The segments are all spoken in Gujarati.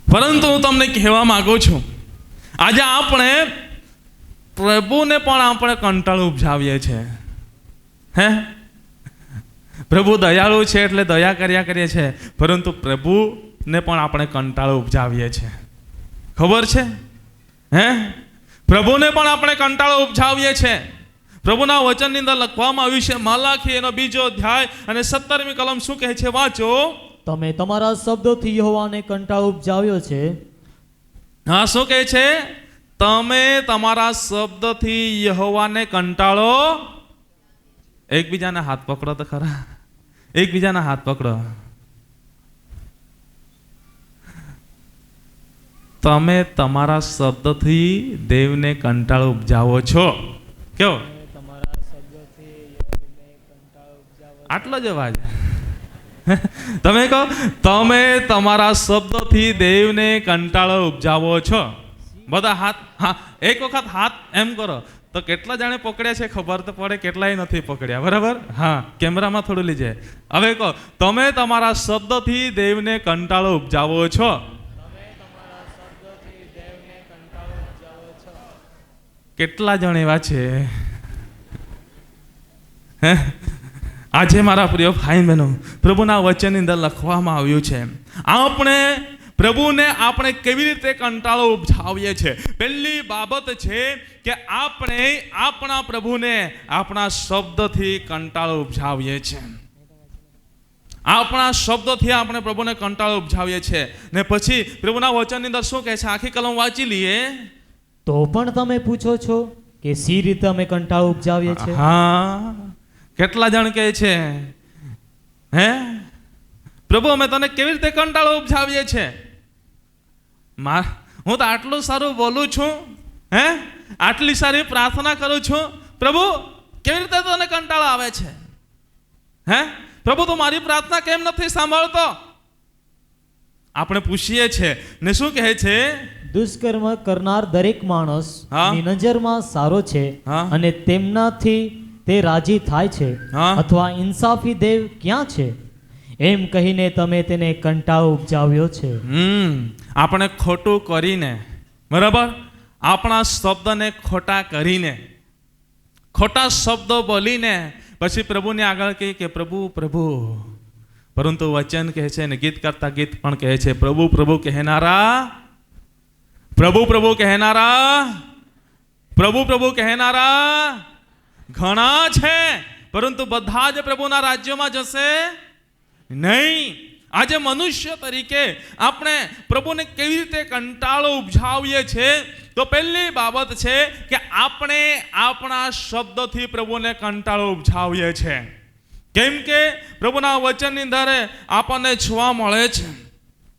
પરંતુ હું તમને કહેવા માંગુ છું, આજે આપણે પ્રભુને પણ આપણે કંટાળો ઉપજાવીએ છીએ. હે, પ્રભુ દયાળુ છે એટલે દયા કર્યા કરીએ છીએ, પરંતુ પ્રભુને પણ આપણે કંટાળો ઉપજાવીએ છીએ. ખબર છે? હે, પ્રભુને પણ આપણે કંટાળો ઉપજાવીએ છીએ. પ્રભુના વચનની અંદર લખવામાં આવ્યું છે, માલાખી એનો 2 અધ્યાય અને 17મી કલમ શું કહે છે? વાંચો. તમે તમારા શબ્દોથી યહોવાને કંટાળો ઉપજાવ્યો છે. હા, શું કહે છે? તમે તમારા શબ્દથી યહોવાને કંટાળો. એકબીજાના હાથ પકડો તો ખરા, એકબીજાના હાથ પકડો. તમે તમારા શબ્દથી દેવને કંટાળો ઉપજાવો છો. કેવો? આટલો જ અવાજ. તમે કહો, તમે તમારા શબ્દથી દેવને કંટાળો ઉપજાવો છો. બધા હાથ, હા, એક વખત હાથ એમ કરો તો કેટલા જાણે પકડ્યા છે ખબર તો પડે, કેટલાય નથી પકડ્યા. બરાબર? હા, કેમેરામાં થોડું લીજે. હવે કહો, તમે તમારા શબ્દથી દેવને કંટાળો ઉપજાવો છો. કેટલા જણ એવા છે? હે, આજે મારા પ્રિય ભાઈ બહેનો, પ્રભુના વચનની અંદર લખવામાં આવ્યું છે, આપણે પ્રભુને આપણે કેવી રીતે કંટાળો ઉપજાવીએ છીએ. પહેલી બાબત છે કે આપણે આપણા પ્રભુને આપણા શબ્દથી કંટાળો ઉપજાવીએ છીએ. આપણા શબ્દથી આપણે પ્રભુને કંટાળો ઉપજાવીએ છીએ. ને પછી પ્રભુના વચનની અંદર શું કહે છે? આખી કલમ વાંચી લઈએ. તો પણ તમે પૂછો છો કે સી રીતે અમે કંટાળો ઉપજાવીએ છીએ. હા, કેટલા જણ કહે છે, હે પ્રભુ અમે તને કેવી રીતે કંટાળો ઉપજાવીએ છીએ? હું તો આટલું સારું બોલું છું, હે, આટલી સારી પ્રાર્થના કરું છું, પ્રભુ કેવી રીતે તને કંટાળો આવે છે? હે પ્રભુ, તું મારી પ્રાર્થના કેમ નથી સાંભળતો? આપણે પૂછીએ છીએ ને શું કહે છે? દુષ્કર્મ કરનાર દરેક માણસ ની નજરમાં સારો છે અને તેમનાથી તે રાજી થાય છે, અથવા ઇન્સાફી દેવ ક્યાં છે એમ કહીને તમે તેને કંટાળો ઉપજાવ્યો છે. આપણે ખોટું કરીને, બરાબર, આપણા શબ્દને ખોટા કરીને, ખોટા શબ્દો બોલીને પછી પ્રભુને આગળ કહે કે પ્રભુ પ્રભુ, પરંતુ વચન કહે છે ને ગીત કરતા ગીત પણ કહે છે, પ્રભુ પ્રભુ કહેનારા, પ્રભુ પ્રભુ કહેનારા, પ્રભુ પ્રભુ કહેનારા ઘણા છે, પરંતુ બધા જ પ્રભુના રાજ્યમાં જશે નહીં. આજે મનુષ્ય તરીકે આપણે પ્રભુને કેવી રીતે કંટાળો ઉપજાવીએ છીએ? તો પહેલી બાબત છે કે આપણે આપણા શબ્દથી પ્રભુને કંટાળો ઉપજાવીએ છીએ. કેમ કે પ્રભુના વચનની અંદર આપણને જોવા મળે છે.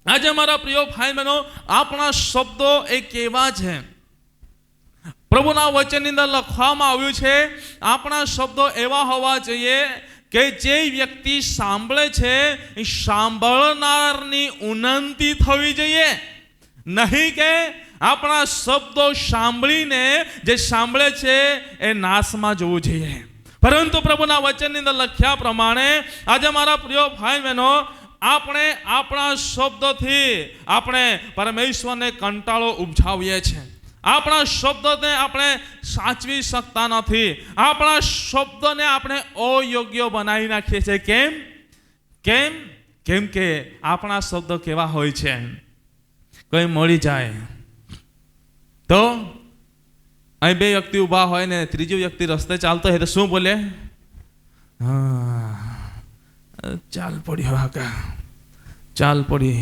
આજે મારા પ્રિય ભાઈ બહેનો, આપણા શબ્દો એ કેવા છે? પ્રભુના વચનની અંદર લખવામાં આવ્યું છે, આપણા શબ્દો એવા હોવા જોઈએ કે જે વ્યક્તિ સાંભળે છે એ સાંભળનારની ઉન્નતિ થવી જોઈએ. નહીં કે આપણા શબ્દો સાંભળીને જે સાંભળે છે એ નાશમાં જવું જોઈએ. પરંતુ પ્રભુના વચનની અંદર લખ્યા પ્રમાણે આજે મારા પ્રિય ભાઈ બહેનો, આપણે આપણા શબ્દોથી આપણે પરમેશ્વરને કંટાળો ઉપજાવીએ છીએ. આપણા શબ્દને આપણે સાચવી શકતા નથી. આપણા શબ્દને આપણે અયોગ્ય બનાવી નાખીએ છીએ. કેમ? કેમ? કેમ કે આપણા શબ્દો કેવા હોય છે? કોઈ મળી જાય તો અહીં 2 વ્યક્તિ ઊભા હોય ને ત્રીજી વ્યક્તિ રસ્તે ચાલતો હોય તો શું બોલે? હા, ચાલ પડી વાકા, ચાલ પડી,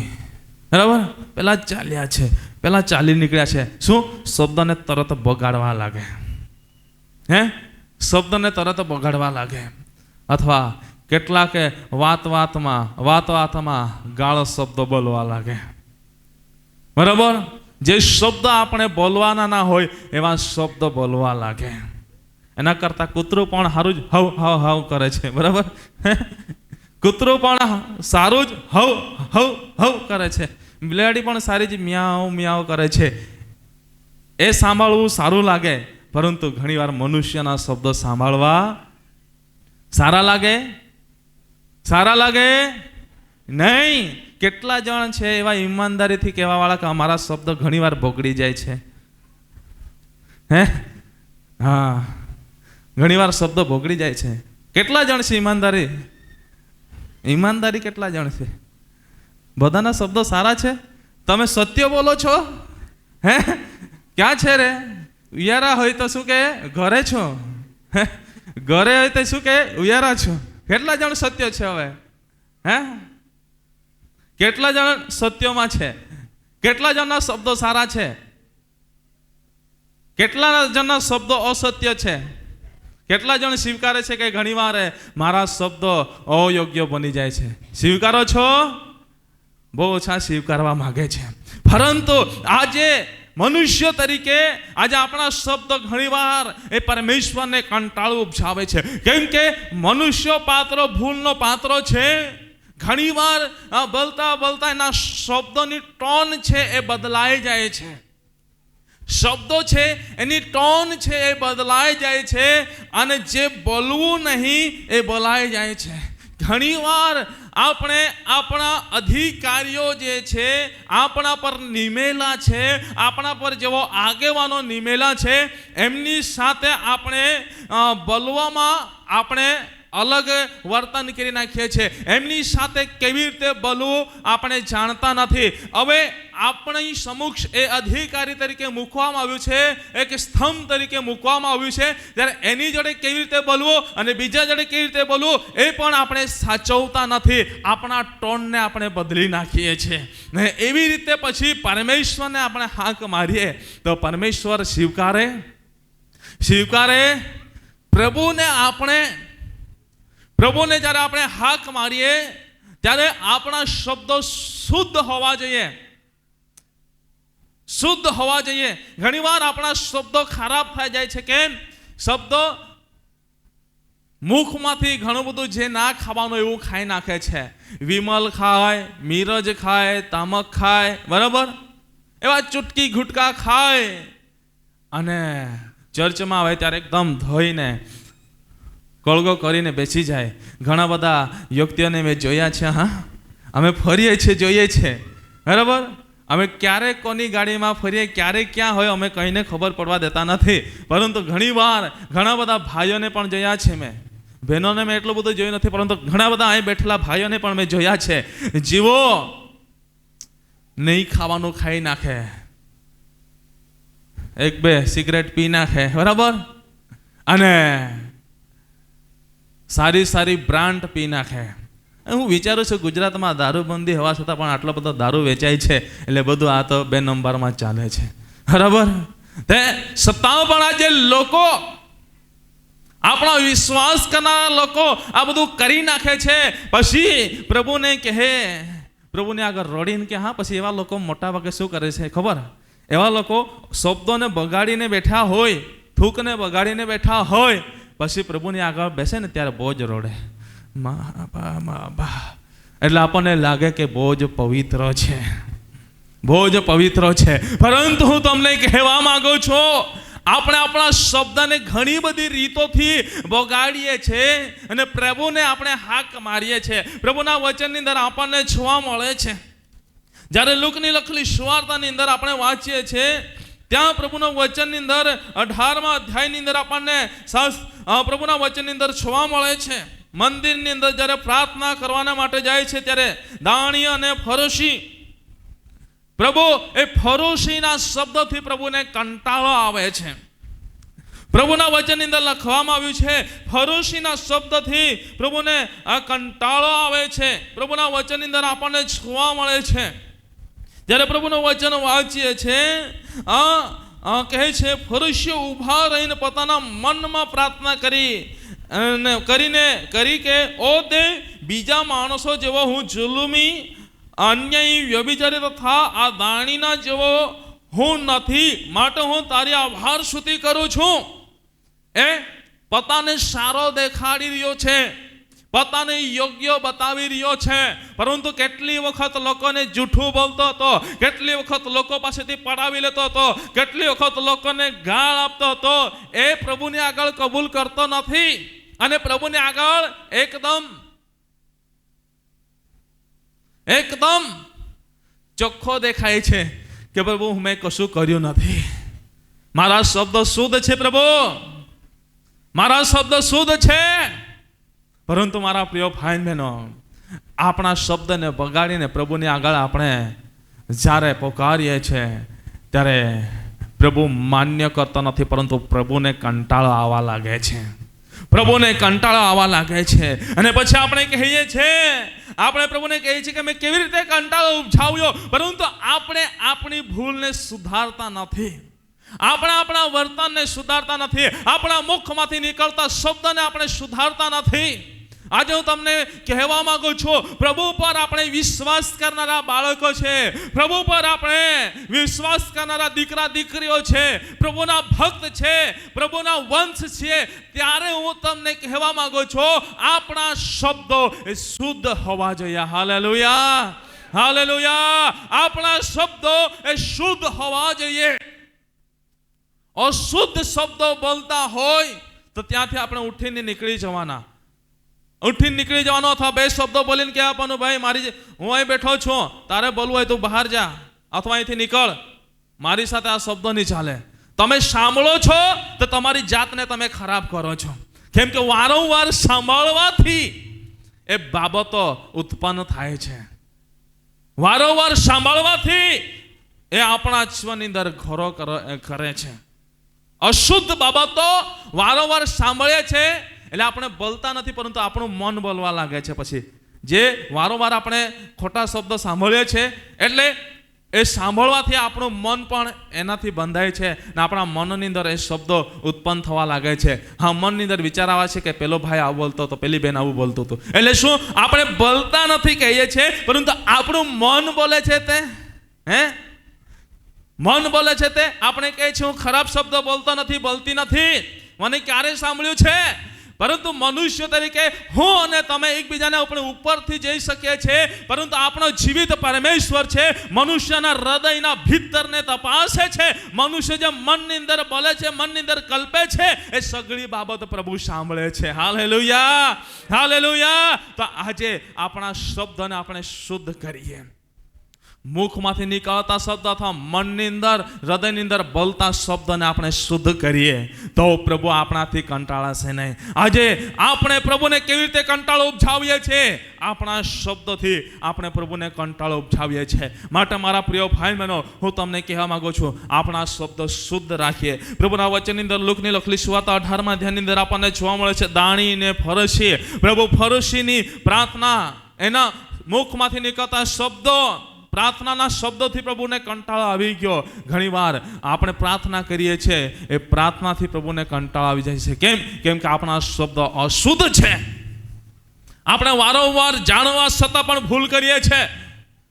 બરાબર, પેલા ચાલ્યા છે, પેલા ચાલી નીકળ્યા છે. શું? શબ્દને તરત બગાડવા લાગે. હે, શબ્દને તરત બગાડવા લાગે. અથવા કેટલાકે વાત વાતમાં ગાળો શબ્દો બોલવા લાગે. બરાબર, જે શબ્દ આપણે બોલવાના ના હોય એવા શબ્દ બોલવા લાગે. એના કરતા કૂતરું પણ સારું જ હવ હવ હવ કરે છે. બરાબર, કૂતરું પણ સારું જ હવ હવ હવ કરે છે. બિલાડી પણ સારી જ મ્યાઉ મ્યાઉ કરે છે. એ સાંભળવું સારું લાગે, પરંતુ ઘણીવાર મનુષ્યના શબ્દો સાંભળવા સારા લાગે? સારા લાગે નહીં. કેટલા જણ છે એવા ઈમાનદારીથી કહેવાવાળા કે અમારા શબ્દ ઘણીવાર બગડી જાય છે? હે? હા, ઘણીવાર શબ્દ બગડી જાય છે. કેટલા જણ છે ઈમાનદારી કેટલા જણ છે? બધાના શબ્દો સારા છે? તમે સત્ય બોલો છો? હે? ક્યાં છે રે? ઉયારા હોય તો શું કે ઘરે છો? ઘરે હોય તો શું કે ઉયારા છો? કેટલા જણ સત્ય છે હવે? હે? કેટલા જણ સત્યમાં છે? કેટલા જણના શબ્દો સારા છે? કેટલા જણના શબ્દો અસત્ય છે? કેટલા જણ સ્વીકારે છે કે ઘણીવાર મારા શબ્દો અયોગ્ય બની જાય છે? સ્વીકારો છો? બહુ ઓછા સ્વીકારવા માંગે છે. પરંતુ આજે મનુષ્ય તરીકે આજે આપણા શબ્દ ઘણીવાર એ પરમેશ્વરને કંટાળો ઉપજાવે છે. કેમ કે મનુષ્ય પાત્ર ભૂલનો પાત્ર છે. ઘણીવાર બોલતા બોલતા એના શબ્દોની ટોન છે એ બદલાઈ જાય છે. શબ્દો છે એની ટોન છે એ બદલાઈ જાય છે અને જે બોલવું નહીં એ બોલાઈ જાય છે. ઘણીવાર આપણે આપણા અધિકારીઓ જે છે, આપણા પર નિમેલા છે, આપણા પર જેવો આગેવાનો નિમેલા છે, એમની સાથે આપણે બોલવામાં આપણે અલગ વર્તન કરી નાખીએ છીએ. એમની સાથે કેવી રીતે બોલવું આપણે જાણતા નથી. હવે આપણી સમક્ષ એ અધિકારી તરીકે મૂકવામાં આવ્યું છે, એક સ્તંભ તરીકે મૂકવામાં આવ્યું છે, ત્યારે એની જોડે કેવી રીતે બોલવું અને બીજા જોડે કેવી રીતે બોલવું એ પણ આપણે સાચવતા નથી. આપણા ટોનને આપણે બદલી નાખીએ છીએ ને એવી રીતે પછી પરમેશ્વરને આપણે હાક મારીએ તો પરમેશ્વર સ્વીકારે? પ્રભુને જ્યારે આપણે હાક મારીએ ત્યારે આપણા શબ્દો શુદ્ધ હોવા જોઈએ. ઘણીવાર આપણા શબ્દો ખરાબ થઈ જાય છે. કેમ? શબ્દો મુખમાંથી ઘણું બધું જે ના ખાવાનું એવું ખાઈ નાખે છે. વિમલ ખાય, મિરજ ખાય, તામક ખાય, બરાબર, એવા ચૂટકી ગુટકા ખાય અને ચર્ચમાં આવે ત્યારે એકદમ ધોઈને કળગો કરીને બેસી જાય. ઘણા બધા વ્યક્તિઓને મેં જોયા છે. હા, અમે ફરીએ છીએ, જોઈએ છે, બરાબર. અમે ક્યારેક કોની ગાડીમાં ફરીએ, ક્યારેક ક્યાં હોય અમે કહીને ખબર પડવા દેતા નથી. પરંતુ ઘણીવાર ઘણા બધા ભાઈઓને પણ જોયા છે. મેં બહેનોને મેં એટલું બધું જોયું નથી, પરંતુ ઘણા બધા અહીં બેઠેલા ભાઈઓને પણ મેં જોયા છે. જીવો નહીં ખાવાનું ખાઈ નાખે, એક બે સિગરેટ પી નાખે, બરાબર, અને સારી બ્રાન્ડ પી નાખે. હું વિચારું છું ગુજરાતમાં દારૂબંધી હોવા છતાં પણ આટલો બધો દારૂ વેચાય છે, એટલે બધું આ તો 2 નંબરમાં ચાલે છે, બરાબર. તે છતાં પણ આજે લોકો, આપણા વિશ્વાસ કરનારા લોકો આ બધું કરી નાખે છે. પછી પ્રભુને આગળ રડીને કે હા, પછી એવા લોકો મોટા ભાગે શું કરે છે ખબર? એવા લોકો શબ્દોને બગાડીને બેઠા હોય, થૂકને બગાડીને બેઠા હોય, પછી પ્રભુની આગળ બેસે ને ત્યારે બહુ જ રડે, મા બા. એટલે આપણને લાગે કે બહુ જ પવિત્ર છે. પરંતુ હું તમને કહેવા માંગુ છું, આપણે આપણા શબ્દને ઘણી બધી રીતોથી બગાડીએ છીએ અને પ્રભુને આપણે હાક મારીએ છીએ. પ્રભુના વચનની અંદર આપણને જોવા મળે છે. જ્યારે લુકની લખેલી સુવાર્તાની અંદર આપણે વાંચીએ છીએ, ત્યાં પ્રભુના વચનની અંદર 18મા અધ્યાયની અંદર આપણને પ્રભુના વચનની અંદર જોવા મળે છે. મંદિરની અંદર જ્યારે પ્રાર્થના કરવાના માટે જાય છે ત્યારે દાણી અને ફરોશી, પ્રભુ એ ફરોશીના શબ્દોથી પ્રભુને કંટાળો આવે છે. પ્રભુના વચનની અંદર લખવામાં આવ્યું છે, ફરોશીના શબ્દથી પ્રભુને આ કંટાળો આવે છે. પ્રભુના વચનની અંદર આપણને જોવા મળે છે. જ્યારે પ્રભુનું વચન વાંચીએ છીએ, કહે છે, ફરોશીઓ ઊભા રહીને પોતાના મનમાં પ્રાર્થના કરી કે ઓ તે બીજા માણસો જેવો હું જુલુમી, અન્યાયી, વ્યભિચારી તથા આ દાણીના જેવો હું નથી, માટે હું તારી આભાર સ્તુતિ કરું છું. એ પોતાને સારો દેખાડી રહ્યો છે, પોતાને યોગ્ય બતાવી રહ્યો છે, પરંતુ કેટલી વખત લોકોને જૂઠું બોલતો હતો, કેટલી વખત લોકો પાસેથી પડાવી લેતો હતો, કેટલી વખત લોકોને ગાળ આપતો હતો. એ પ્રભુની આગળ કબૂલ કરતો નથી અને પ્રભુની આગળ એકદમ એકદમ ચોખ્ખો દેખાય છે કે પ્રભુ મેં કશું કર્યું નથી, મારા શબ્દો શુદ્ધ છે પ્રભુ, મારા શબ્દો શુદ્ધ છે. પરંતુ મારા પ્રિય ભાઈ બહેનો, આપણા શબ્દને બગાડીને પ્રભુની આગળ આપણે જ્યારે પોકારીએ છીએ ત્યારે પ્રભુ માન્ય કરતો નથી, પરંતુ પ્રભુને કંટાળો આવવા લાગે છે, પ્રભુને કંટાળો આવવા લાગે છે. અને પછી આપણે કહીએ છીએ, આપણે પ્રભુને કહીએ છીએ કે મેં કેવી રીતે કંટાળો ઉપજાવ્યો, પરંતુ આપણે આપણી ભૂલને સુધારતા નથી, આપણે આપણા વર્તનને સુધારતા નથી, આપણા મુખમાંથી નીકળતા શબ્દને આપણે સુધારતા નથી. આજે હું તમને કહેવા માંગુ છું, પ્રભુ પર આપણે વિશ્વાસ કરનારા બાળકો છે, પ્રભુ પર આપણે વિશ્વાસ કરનારા દીકરા દીકરીઓ છે, પ્રભુના ભક્ત છે, પ્રભુના વંશ છે, ત્યારે હું તમને કહેવા માંગુ છું, આપણા શબ્દો એ શુદ્ધ હોવા જોઈએ. Hallelujah, hallelujah. આપણા શબ્દો એ શુદ્ધ હોવા જોઈએ. અશુદ્ધ શબ્દો બોલતા હોય તો ત્યાંથી આપણે ઉઠીને નીકળી જવાના, ઉઠીને નીકળી જવાનો. અથવા બે શબ્દો બોલીને કે આપવાનું, ભાઈ મારી હું અહીં બેઠો છું, તારે બોલવું હોય તો બહાર જા અથવા અહીંથી નીકળ, મારી સાથે આ શબ્દો નહીં ચાલે. તમે સાંભળો છો તો તમારી જાતને તમે ખરાબ કરો છો, કેમ કે વારંવાર સાંભળવાથી એ બાબતો ઉત્પન્ન થાય છે, વારંવાર સાંભળવાથી એ આપણા જીવનની અંદર ઘરો કરે છે. અશુદ્ધ બાબતો વારંવાર સાંભળે છે એટલે આપણે બોલતા નથી, પરંતુ આપણું મન બોલવા લાગે છે. પછી જે વારંવાર આપણે ખોટા શબ્દો સાંભળીએ છીએ એટલે એ સાંભળવાથી આપણું મન પણ એનાથી બંધાય છે ને આપણા મનની અંદર એ શબ્દો ઉત્પન્ન થવા લાગે છે. હા, મનની અંદર વિચાર આવે છે કે પેલો ભાઈ આવું બોલતો હતો, પેલી બેન આવું બોલતું હતું. એટલે શું આપણે બોલતા નથી કહીએ છીએ, પરંતુ આપણું મન બોલે છે તે મન બોલે છે તે આપણે કહે છે હું ખરાબ શબ્દો બોલતો નથી, બોલતી નથી, મને ક્યારે સાંભળ્યું છે. પરંતુ મનુષ્ય તરીકે હું અને તમે એકબીજાને આપણે ઉપરથી જઈ શકીએ છીએ, પરંતુ આપણો જીવિત પરમેશ્વર છે, મનુષ્યના હૃદયના ભીતરને તપાસે છે. મનુષ્ય જે મનની અંદર બોલે છે, મનની અંદર કલ્પે છે, એ સગળી બાબત પ્રભુ સાંભળે છે. Hallelujah, hallelujah. તો આજે આપણા શબ્દને આપણે શુદ્ધ કરીએ. મુખમાંથી નીકળતા શબ્દ અથવા મનની અંદર હૃદયની અંદર બોલતા શબ્દને આપણે શુદ્ધ કરીએ તો પ્રભુ આપણાથી કંટાળાશે નહીં. આજે આપણે પ્રભુને કેવી રીતે કંટાળો ઉપજાવીએ છીએ? આપણા શબ્દોથી આપણે પ્રભુને કંટાળો ઉપજાવીએ છીએ. માટે મારા પ્રિય ભાઈ બહેનો, હું તમને કહેવા માંગુ છું, આપણા શબ્દો શુદ્ધ રાખીએ. પ્રભુના વચનની અંદર લુકની લખેલી સુવાર્તા 18મા અધ્યાયની અંદર આપણને જોવા મળે છે, દાણી ને ફરસી. પ્રભુ ફરસીની પ્રાર્થના, એના મુખમાંથી નીકળતા શબ્દો, પ્રાર્થનાના શબ્દોથી પ્રભુને કંટાળો આવી ગયો. ઘણીવાર આપણે પ્રાર્થના કરીએ છીએ, એ પ્રાર્થનાથી પ્રભુને કંટાળો આવી જાય છે. કેમ કે આપણા શબ્દો અશુદ્ધ છે. આપણે વારંવાર જાણવા છતાં પણ ભૂલ કરીએ છીએ.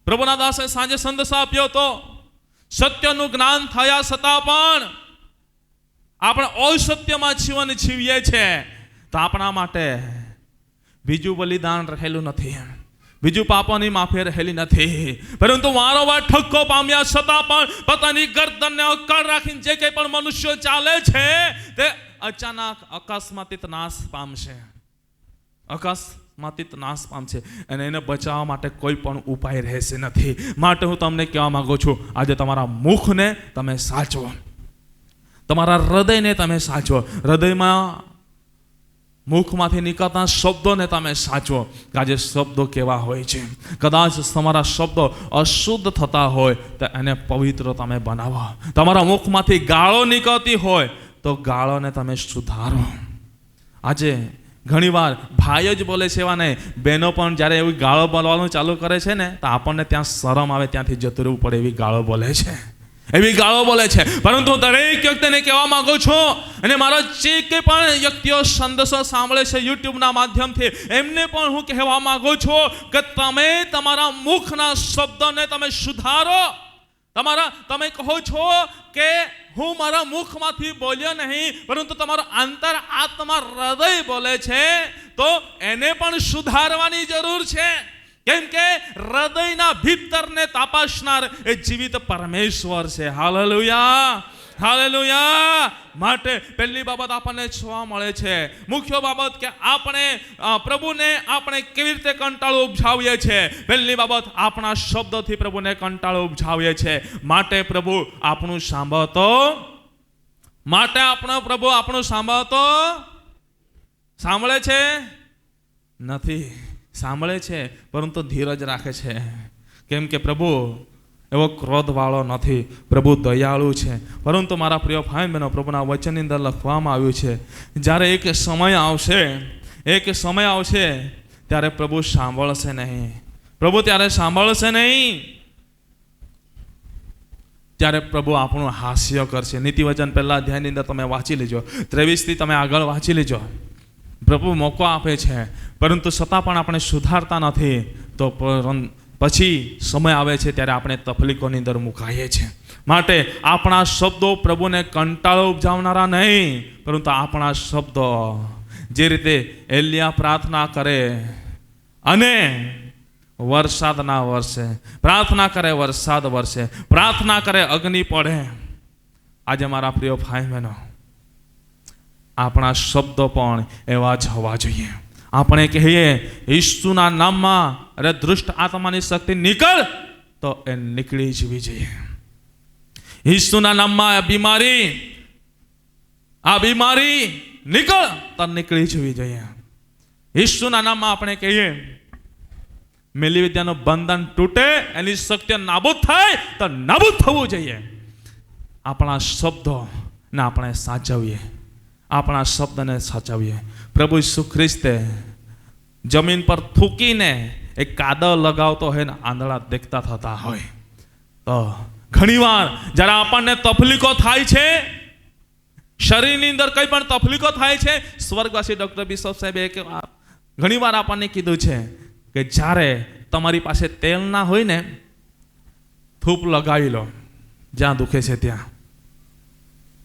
પ્રભુના દાસે સાંજે સંદેશ આપ્યો તો સત્યનું જ્ઞાન થયા છતાં પણ આપણે અસત્યમાં જીવન જીવીએ છીએ. તો આપણા માટે બીજું બલિદાન રહેલું નથી, બીજું પાપોની માફી રહેલી નથી, પરંતુ વારંવાર ઠપકો પામ્યા છતાં પણ પોતાની ગરદનને અક્કડ રાખીને જે કંઈ પણ મનુષ્યો ચાલે છે તે અચાનક અકસ્માતિત નાશ પામશે, અકસ્માતિત નાશ પામશે, અને એને બચાવવા માટે કોઈ પણ ઉપાય રહેશે નથી. માટે હું તમને કહેવા માંગુ છું, આજે તમારા મુખને તમે સાચવો, તમારા હૃદયને તમે સાચવો. હૃદયમાં મુખમાંથી નીકળતા શબ્દોને તમે સાચવો. આજે શબ્દો કેવા હોય છે? કદાચ તમારા શબ્દો અશુદ્ધ થતા હોય તો એને પવિત્ર તમે બનાવો. તમારા મુખમાંથી ગાળો નીકળતી હોય તો ગાળોને તમે સુધારો. આજે ઘણીવાર ભાઈઓ જ બોલે છે એવા નહીં, બહેનો પણ જ્યારે એવી ગાળો બોલવાનું ચાલુ કરે છે ને તો આપણને ત્યાં શરમ આવે, ત્યાંથી જતું રહેવું પડે, એવી ગાળો બોલે છે, એવી ગાળો બોલે છે. પરંતુ દરેક વ્યક્તિને કહેવા માંગુ છું, અને મારા જે કંઈ પણ વ્યક્તિઓ સંદેશો સાંભળે છે યુટ્યુબના માધ્યમથી, એમને પણ હું કહેવા માંગુ છું કે તમે તમારા મુખના શબ્દોને તમે સુધારો. તમે કહો છો કે હું મારા મુખમાંથી બોલ્યો નહીં, પરંતુ તમારો અંતર આત્મા હૃદય બોલે છે, તો એને પણ સુધારવાની જરૂર છે. કેમ કે હૃદયના ભીતરને તપાસનાર એ જીવિત પરમેશ્વર છે. Hallelujah, hallelujah. માટે પહેલી બાબત આપણને જોવા મળે છે, મુખ્ય બાબત કે આપણે પ્રભુને આપણે કેવી રીતે કંટાળો ઉપજાવીએ છીએ. પહેલી બાબત, આપણા શબ્દોથી પ્રભુને કંટાળો ઉપજાવીએ છીએ. માટે પ્રભુ આપણું સાંભળતો, માટે આપણો પ્રભુ આપણું સાંભળતો સાંભળે છે નથી, સાંભળે છે પરંતુ ધીરજ રાખે છે. કેમ કે પ્રભુ એવો ક્રોધવાળો નથી, પ્રભુ દયાળુ છે. પરંતુ મારા પ્રિય ભાઈ બહેનો, પ્રભુના વચનની અંદર લખવામાં આવ્યું છે, જ્યારે એક સમય આવશે ત્યારે પ્રભુ સાંભળશે નહીં. પ્રભુ ત્યારે સાંભળશે નહીં, ત્યારે પ્રભુ આપણું હાસ્ય કરશે. નીતિવચન પહેલા અધ્યાયની અંદર તમે વાંચી લેજો, 23 તમે આગળ વાંચી લેજો. પ્રભુ મોકો આપે છે, પરંતુ છતાં પણ આપણે સુધારતા નથી. તો પછી સમય આવે છે ત્યારે આપણે તકલીફોની અંદર મુકાઈએ છીએ. માટે આપણા શબ્દો પ્રભુને કંટાળો ઉપજાવનારા નહીં, પરંતુ આપણા શબ્દો જે રીતે એલિયા પ્રાર્થના કરે અને વરસાદ ના વરસે, પ્રાર્થના કરે વરસાદ વરસે, પ્રાર્થના કરે અગ્નિ પડે. આજે મારા પ્રિય ભાઈ બહેનો, આપણા શબ્દો પણ એવા જ હોવા જોઈએ. આપણે કહીએ ઈસુના નામમાં અરે દુષ્ટ આત્માની શક્તિ નીકળ, તો એ નીકળી જવી જોઈએ. ઈસુના નામમાં આ બીમારી નીકળ, તો નીકળી જવી જોઈએ. ઈસુના નામમાં આપણે કહીએ મેલી વિદ્યાનું બંધન તૂટે, એની શક્તિ નાબૂદ થાય, તો નાબૂદ થવું જોઈએ. આપણા શબ્દોને આપણે સાચવીએ, આપણા શબ્દને સાચવીએ. પ્રભુ ઈસુ ખ્રિસ્તે જમીન પર થૂકીને એક કાદવ લગાવતો હોય ને આંધળા દેખતા થતા હોય. તો ઘણીવાર જ્યારે આપણને તકલીફો થાય છે, શરીરની અંદર કંઈ પણ તકલીફો થાય છે, સ્વર્ગવાસી ડૉક્ટર બિશપ સાહેબે ઘણીવાર આપણને કીધું છે કે જ્યારે તમારી પાસે તેલ ના હોય ને, થૂપ લગાવી લો જ્યાં દુખે છે ત્યાં,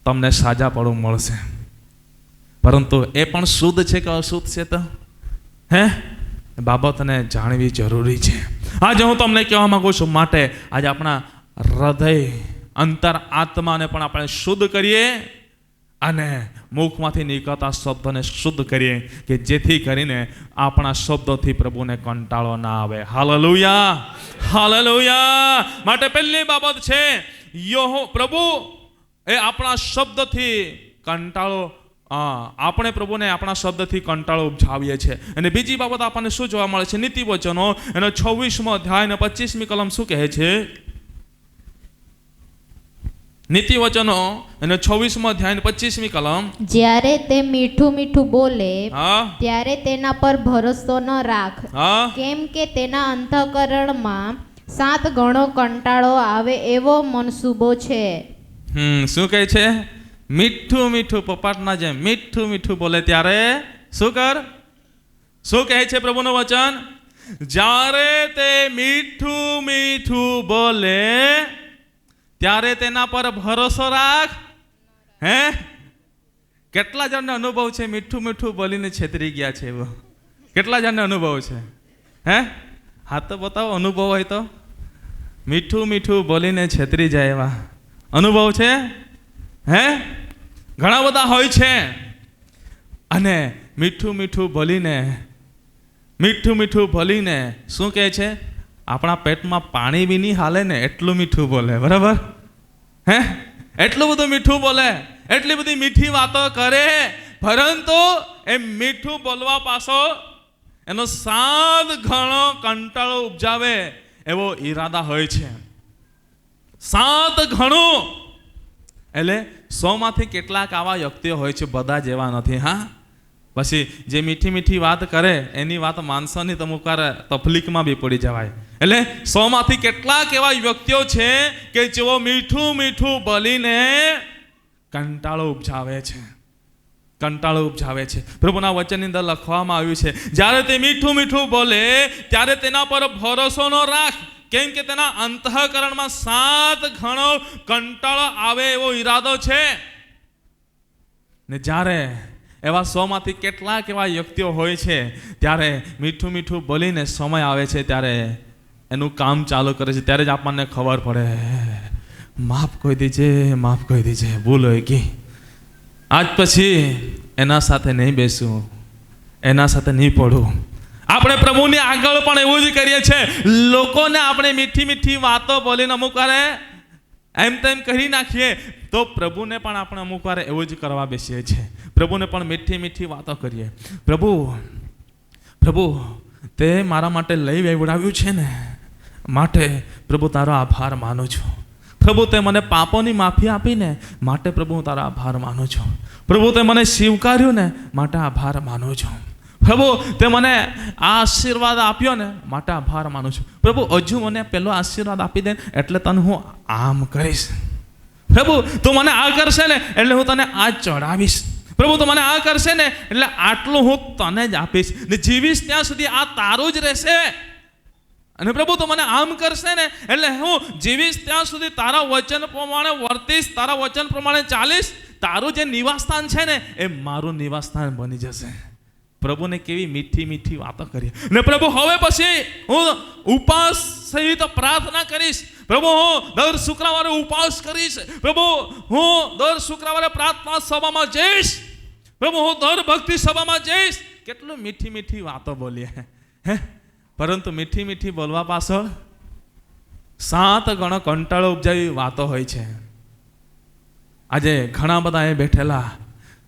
તમને સાજા પડવું મળશે. પરંતુ એ પણ શુદ્ધ છે કે અશુદ્ધ છે, તો બાબતને જાણવી જરૂરી છે. આજે હું તમને કહેવા માંગુ છું, માટે આજે આપણા હૃદય અંતર આત્માને પણ આપણે શુદ્ધ કરીએ અને મુખમાંથી નીકળતા શબ્દોને શુદ્ધ કરીએ, કે જેથી કરીને આપણા શબ્દોથી પ્રભુને કંટાળો ના આવે. Hallelujah, hallelujah. માટે પહેલી બાબત છે, પ્રભુ એ આપણા શબ્દથી કંટાળો, આપણે પ્રભુને આપણા શબ્દથી કંટાળો ઉપજાવીએ છીએ. અને બીજી બાબત આપણને શું જોવા મળે છે? નીતિવચનો એનો 26મો અધ્યાય અને 25મી કલમ શું કહે છે? નીતિવચનો અને 26મો અધ્યાય અને 25મી કલમ, જ્યારે તે મીઠું મીઠું બોલે ત્યારે તેના પર ભરોસો ન રાખ, કેમ કે તેના અંતઃકરણમાં 7 ગણો કંટાળો આવે એવો મનસૂબો છે. શું કહે છે? મીઠું મીઠું, પપ્પાટના જેમ મીઠું મીઠું બોલે ત્યારે શું કર? શું કહે છે પ્રભુનું વચન? જ્યારે તે મીઠું મીઠું બોલે ત્યારે તેના પર ભરોસો રાખ. કેટલા જણને અનુભવ છે મીઠું મીઠું બોલીને છેતરી ગયા છે? એવો કેટલા જણને અનુભવ છે? હાથ તો બતાવો અનુભવ હોય તો. મીઠું મીઠું બોલીને છેતરી જાય એવા અનુભવ છે? ઘણા બધા હોય છે. અને મીઠું મીઠું બોલીને શું કહે છે? આપણા પેટમાં પાણી બી નહીં હાલે ને એટલું મીઠું બોલે. બરાબર? એટલું બધું મીઠું બોલે, એટલી બધી મીઠી વાતો કરે, પરંતુ એ મીઠું બોલવા પાછો એનો 7 ગણો કંટાળો ઉપજાવે એવો ઈરાદા હોય છે. 7 ગણું. એટલે 100માંથી કેટલાક આવા વ્યક્તિઓ હોય છે, બધા જેવા નથી. પછી જે મીઠી મીઠી વાત કરે એની વાત માણસોની અમુક વાર તકલીફમાં બી પડી જવાય. એટલે 100માંથી કેટલાક એવા વ્યક્તિઓ છે કે જેઓ મીઠું મીઠું બોલીને કંટાળો ઉપજાવે છે, કંટાળો ઉપજાવે છે. પ્રભુના વચનની અંદર લખવામાં આવ્યું છે, જ્યારે તે મીઠું મીઠું બોલે ત્યારે તેના પર ભરોસો ન રાખ, કેમ કે તેના અંતઃકરણમાં 7 ગણો કંટાળો આવે એવો ઈરાદો છે. ને જ્યારે એવા 100માંથી કેટલાક એવા વ્યક્તિઓ હોય છે, ત્યારે મીઠું મીઠું બોલીને સમય આવે છે ત્યારે એનું કામ ચાલુ કરે છે. ત્યારે જ આપણને ખબર પડે માફ કરી દીજે, માફ કરી દીજે, ભૂલ હોય ગઈ, આજ પછી એના સાથે નહીં બેસું, એના સાથે નહીં પડું. આપણે પ્રભુની આગળ પણ એવું જ કરીએ છીએ. લોકોને આપણે મીઠી મીઠી વાતો બોલીને અમુક વાર એમ તેમ કહી નાખીએ તો પ્રભુને પણ આપણે અમુક વાર એવું જ કરવા બેસીએ છીએ. પ્રભુને પણ મીઠી મીઠી વાતો કરીએ. પ્રભુ, પ્રભુ તે મારા માટે લઈ વેવડાવ્યું છે ને, માટે પ્રભુ તારો આભાર માનું છું. પ્રભુ તે મને પાપોની માફી આપીને, માટે પ્રભુ હું તારો આભાર માનું છું. પ્રભુ તે મને સ્વીકાર્યું ને, માટે આભાર માનું છું. પ્રભુ તે મને આ આશીર્વાદ આપ્યો ને, માટે આભાર માનું છું. પ્રભુ હજુ મને પેલો આશીર્વાદ આપી દે એટલે તને હું આમ કરીશ. પ્રભુ તું મને આ કરશે ને એટલે હું તને આ ચડાવીશ. પ્રભુ તું મને આ કરશે ને એટલે આટલું હું તને જ આપીશ ને જીવીશ ત્યાં સુધી આ તારું જ રહેશે. અને પ્રભુ તું મને આમ કરશે ને એટલે હું જીવીશ ત્યાં સુધી તારા વચન પ્રમાણે વર્તીશ, તારા વચન પ્રમાણે ચાલીશ. તારું જે નિવાસસ્થાન છે ને એ મારું નિવાસસ્થાન બની જશે. પ્રભુને કેવી મીઠી મીઠી વાતો કરીએ. ને પ્રભુ હવે પછી હું ઉપવાસ સહિત પ્રાર્થના કરીશ. પ્રભુ હું દર શુક્રવારે ઉપવાસ કરીશ. પ્રભુ હું દર શુક્રવારે પ્રાર્થના સભામાં જઈશ. પ્રભુ હું દર ભક્તિ સભામાં જઈશ. કેટલું મીઠી મીઠી વાતો બોલીએ હે, પરંતુ મીઠી મીઠી બોલવા પાછળ 7 ગણો કંટાળો ઉપજાવી વાતો હોય છે. આજે ઘણા બધા એ બેઠેલા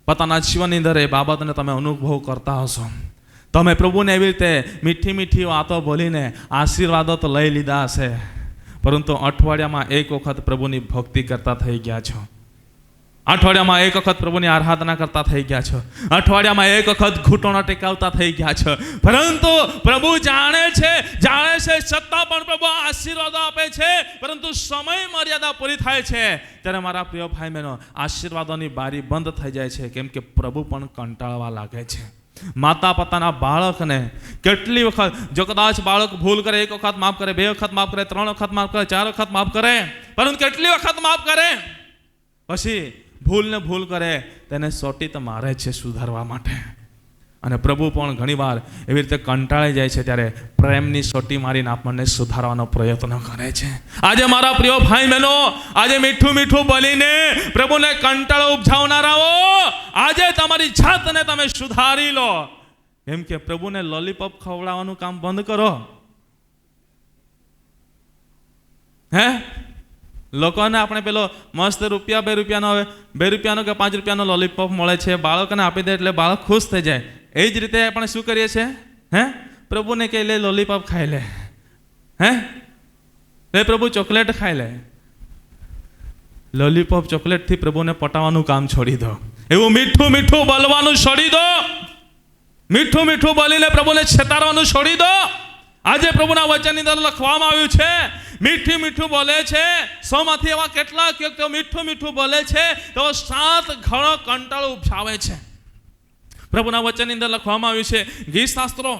પોતાના જીવનની અંદર એ બાબતને તમે અનુભવ કરતા હશો. તમે પ્રભુને એવી રીતે મીઠી મીઠી વાતો બોલીને આશીર્વાદો તો લઈ લીધા હશે, પરંતુ અઠવાડિયામાં એક વખત પ્રભુની ભક્તિ કરતા થઈ ગયા છો. અઠવાડિયામાં એક વખત પ્રભુની આરાધના કરતા થઈ ગયા છો. અઠવાડિયામાં એક વખત ઘૂંટણો ટેકાવતા થઈ ગયા છો. પરંતુ પ્રભુ જાણે છે છતાં પણ પ્રભુ આશીર્વાદો આપે છે. પરંતુ સમય મર્યાદા પૂરી થાય છે ત્યારે મારા પ્રિય ભાઈ બહેનો આશીર્વાદોની બારી બંધ થઈ જાય છે. કેમ કે પ્રભુ પણ કંટાળવા લાગે છે. માતા પોતાના બાળકને કેટલી વખત, જો કદાચ બાળક ભૂલ કરે 1 વખત માફ કરે, 2 વખત માફ કરે, 3 વખત માફ કરે, 4 વખત માફ કરે, પરંતુ કેટલી વખત માફ કરે પછી ભૂલ કરે તેને સોટી તો મારે છે સુધારવા માટે. અને પ્રભુ પણ ઘણીવાર એવી રીતે કંટાળી જાય છે ત્યારે પ્રેમની સોટી મારીને આપણને સુધારવાનો પ્રયત્ન કરે છે. આજે મારા પ્રિય ભાઈ બહેનો, આજે મીઠું મીઠું બોલીને પ્રભુને કંટાળો ઉપજાવનારાઓ, આજે તમારી જાતને તમે સુધારી લો. કેમ કે પ્રભુને લોલીપોપ ખવડાવવાનું કામ બંધ કરો. હે, લોકોને આપણે પેલો મસ્ત રૂપિયા 2 રૂપિયાનો, હવે 2 રૂપિયાનો કે 5 રૂપિયાનો લોલીપોપ મળે છે, બાળકોને આપી દે એટલે બાળક ખુશ થઈ જાય. એ જ રીતે આપણે શું કરીએ છીએ? હે, પ્રભુને કહી લે લોલીપોપ ખાઈ લે, હે પ્રભુ ચોકલેટ ખાઈ લે. લોલીપોપ ચોકલેટથી પ્રભુને પટાવવાનું કામ છોડી દો. એવું મીઠું મીઠું બોલવાનું છોડી દો. મીઠું મીઠું બોલીને પ્રભુને છેતારવાનું છોડી દો. આજે પ્રભુના વચનની અંદર લખવામાં આવ્યું છે મીઠું મીઠું બોલે છે. 100માંથી એવા કેટલાક વ્યક્તિઓ મીઠું મીઠું બોલે છે તો 7 ગણો કંટાળો ઉપજાવે છે. પ્રભુના વચનની અંદર લખવામાં આવ્યું છે ગીતશાસ્ત્રો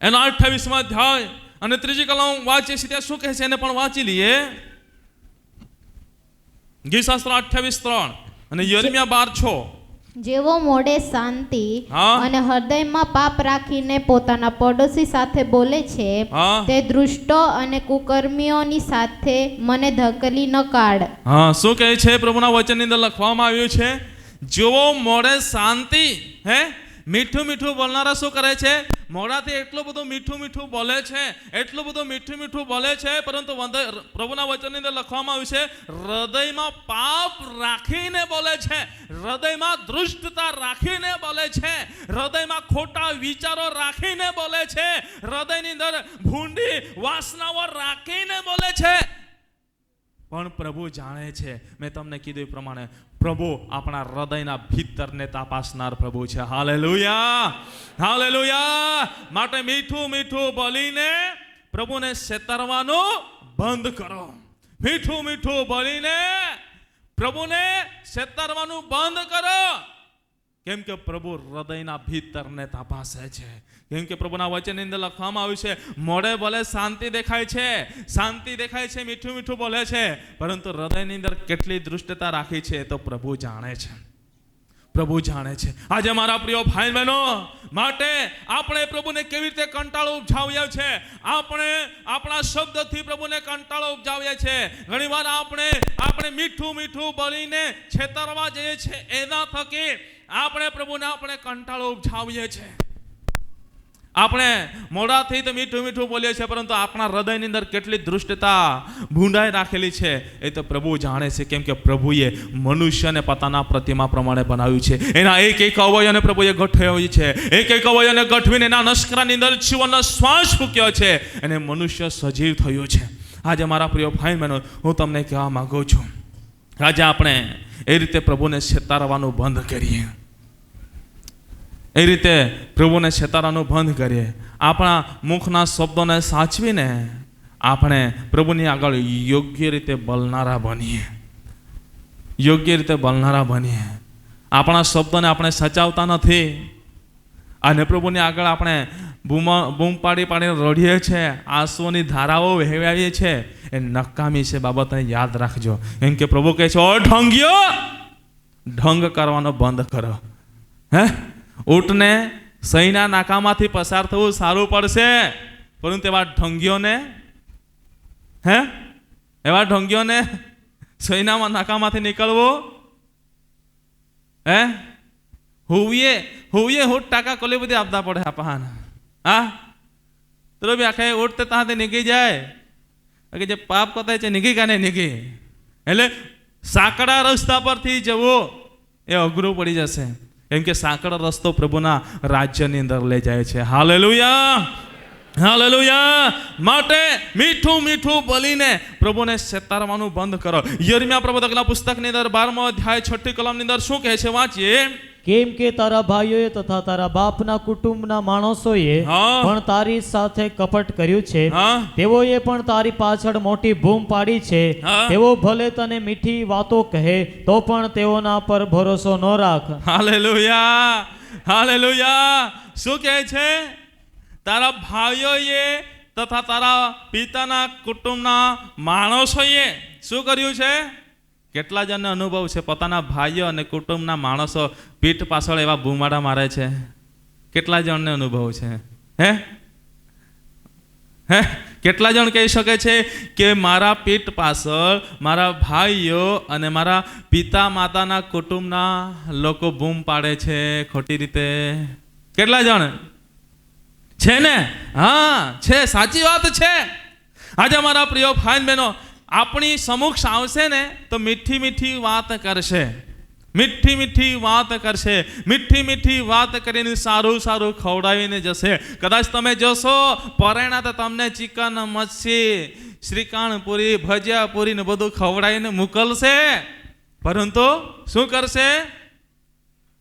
એનો 28મો અધ્યાય અને 3જી કલમ વાંચીએ છીએ ત્યાં શું કહે છે એને પણ વાંચી લઈએ. ગીતશાસ્ત્રો 28:3 અને યિર્મયાહ 12:6. જેવો મોડે શાંતિ અને હૃદયમાં પાપ રાખીને પોતાના પડોશી સાથે બોલે છે તે દુષ્ટો અને કુકર્મીઓની સાથે મને ધકેલી ન કાઢ. શું કહે છે પ્રભુના વચનની અંદર લખવામાં આવ્યું છે જેવો મોડે શાંતિ, હે મીઠું મીઠું બોલનારા શું કરે છે? મોડાથી એટલું બધું મીઠું મીઠું બોલે છે, એટલું બધું મીઠું મીઠું બોલે છે, પરંતુ પ્રભુના વચનની અંદર લખવામાં આવ્યું છે હૃદયમાં પાપ રાખીને બોલે છે, હૃદયમાં દુષ્ટતા રાખીને બોલે છે, હૃદયમાં ખોટા વિચારો રાખીને બોલે છે, હૃદયની અંદર ભૂંડી વાસનાઓ રાખીને બોલે છે. પણ પ્રભુ જાણે છે, મેં તમને કીધું એ પ્રમાણે પ્રભુ આપણા હૃદયના ભીતરને તપાસનાર પ્રભુ છે. Hallelujah, hallelujah. માટે મીઠું મીઠું બોલીને પ્રભુને છેતરવાનું બંધ કરો. મીઠું મીઠું બોલીને પ્રભુને છેતરવાનું બંધ કરો. કેમ કે પ્રભુ હૃદયના ભીતરને તપાસે છે. કેમ કે પ્રભુના વચનની અંદર લખવામાં આવ્યું છે મોઢે બોલે શાંતિ દેખાય છે, શાંતિ દેખાય છે, મીઠું મીઠું બોલે છે, પરંતુ હૃદયની અંદર કેટલી દુષ્ટતા રાખી છે તો પ્રભુ જાણે છે. પ્રભુ જાણે છે. આજે મારા પ્રિય ભાઈ બહેનો, માટે આપણે પ્રભુને કેવી રીતે કંટાળો ઉપજાવ્યા છે. આપણે આપણા શબ્દથી પ્રભુને કંટાળો ઉપજાવ્યા છે. ઘણીવાર આપણે મીઠું મીઠું બોલીને છેતરવા જઈએ છીએ. એના થકી આપણે પ્રભુને કંટાળો ઉપજાવીએ છીએ. આપણે મોઢાથી તો મીઠું મીઠું બોલીએ છીએ, પરંતુ આપણા હૃદયની અંદર કેટલી દૃષ્ટતા ભૂંડાઈ રાખેલી છે એ તો પ્રભુ જાણે છે. કેમ કે પ્રભુએ મનુષ્યને પોતાના પ્રતિમા પ્રમાણે બનાવ્યું છે. એના એક એક અવયવને પ્રભુએ ગોઠવ્યું છે. એક એક અવયવને ગોઠવીને એના નસકરાની અંદર જીવનનો શ્વાસ ફૂંક્યો છે અને મનુષ્ય સજીવ થયું છે. આજે મારા પ્રિય ભાઈ બહેનો, હું તમને કહેવા માંગુ છું, આજે આપણે એ રીતે પ્રભુને છેતરવાનું બંધ કરીએ. એ રીતે પ્રભુને છેતરવાનું બંધ કરીએ. આપણા મુખના શબ્દોને સાચવીને આપણે પ્રભુની આગળ યોગ્ય રીતે બોલનારા બનીએ. યોગ્ય રીતે બોલનારા બનીએ. આપણા શબ્દોને આપણે સચાવતા નથી અને પ્રભુની આગળ આપણે બૂમ પાડીને રડીએ છીએ, આંસુઓની ધારાઓ વહેવાવીએ છીએ. એ નકામી છે બાબતને યાદ રાખજો. કેમ કે પ્રભુ કહે છે, ઓ ઢોંગીઓ, ઢોંગ કરવાનો બંધ કરો. ઊંટને સહીના નાકામાંથી પસાર થવું સારું પડશે, પરંતુ એવા ઢોંગીઓને સહીના નાકામાંથી નીકળવું હુવીએ 100% કોલી બધી આપતા પડે આપણને. તો બી આખે ઉઠતે ત્યાંથી નીકળી જાય કે જે પાપ કથાય છે નીકળી કાને નીકળી. એટલે સાંકડા રસ્તા પરથી જવું એ અઘરું પડી જશે. કેમ કે સાંકડો રસ્તો પ્રભુના રાજ્યની અંદર લઈ જાય છે. Hallelujah, hallelujah. માટે મીઠું મીઠું બોલીને પ્રભુને છેતરવાનું બંધ કરો. યિર્મયાહ પ્રવક્તાના પુસ્તકની અંદર 12મો અધ્યાય 6ઠી કલમની અંદર શું કહે છે? વાંચીએ. કેમ કે તારા ભાઈઓએ તથા તારા બાપના કુટુંબના માણસોએ પણ તારી સાથે કપટ કર્યું છે. તેઓએ પણ તારી પાછળ મોટી બૂમ પાડી છે. તેઓ ભલે તને મીઠી વાતો કહે તો પણ તેઓના પર ભરોસો ન રાખ. Hallelujah, hallelujah. શું કહે છે? તારા ભાઈઓએ તથા તારા પિતાના કુટુંબના માણસોએ શું કર્યું છે? કેટલા જણને અનુભવ છે પોતાના ભાઈઓ અને કુટુંબના માણસો પીઠ પાછળ એવા બૂમાડા મારે છે? કેટલા જણને અનુભવ છે? કેટલા જણ કહી શકે છે કે મારા પીઠ પાછળ મારા ભાઈઓ અને મારા પિતા માતાના કુટુંબના લોકો બૂમ પાડે છે ખોટી રીતે? કેટલા જણ છે ને? હા છે, સાચી વાત છે. આજે મારા પ્રિય ભાઈ બહેનો, આપણી સમક્ષ આવશે ને તો મીઠી મીઠી વાત કરશે. મીઠી મીઠી વાત કરશે. મીઠી મીઠી વાત કરીને સારું સારું ખવડાવીને જશે. કદાચ તમે જોશો પરેણા તો તમને ચિકન, મચ્છી, શ્રીકાંડ પૂરી, ભજીયા પૂરી ને બધું ખવડાવીને મોકલશે. પરંતુ શું કરશે?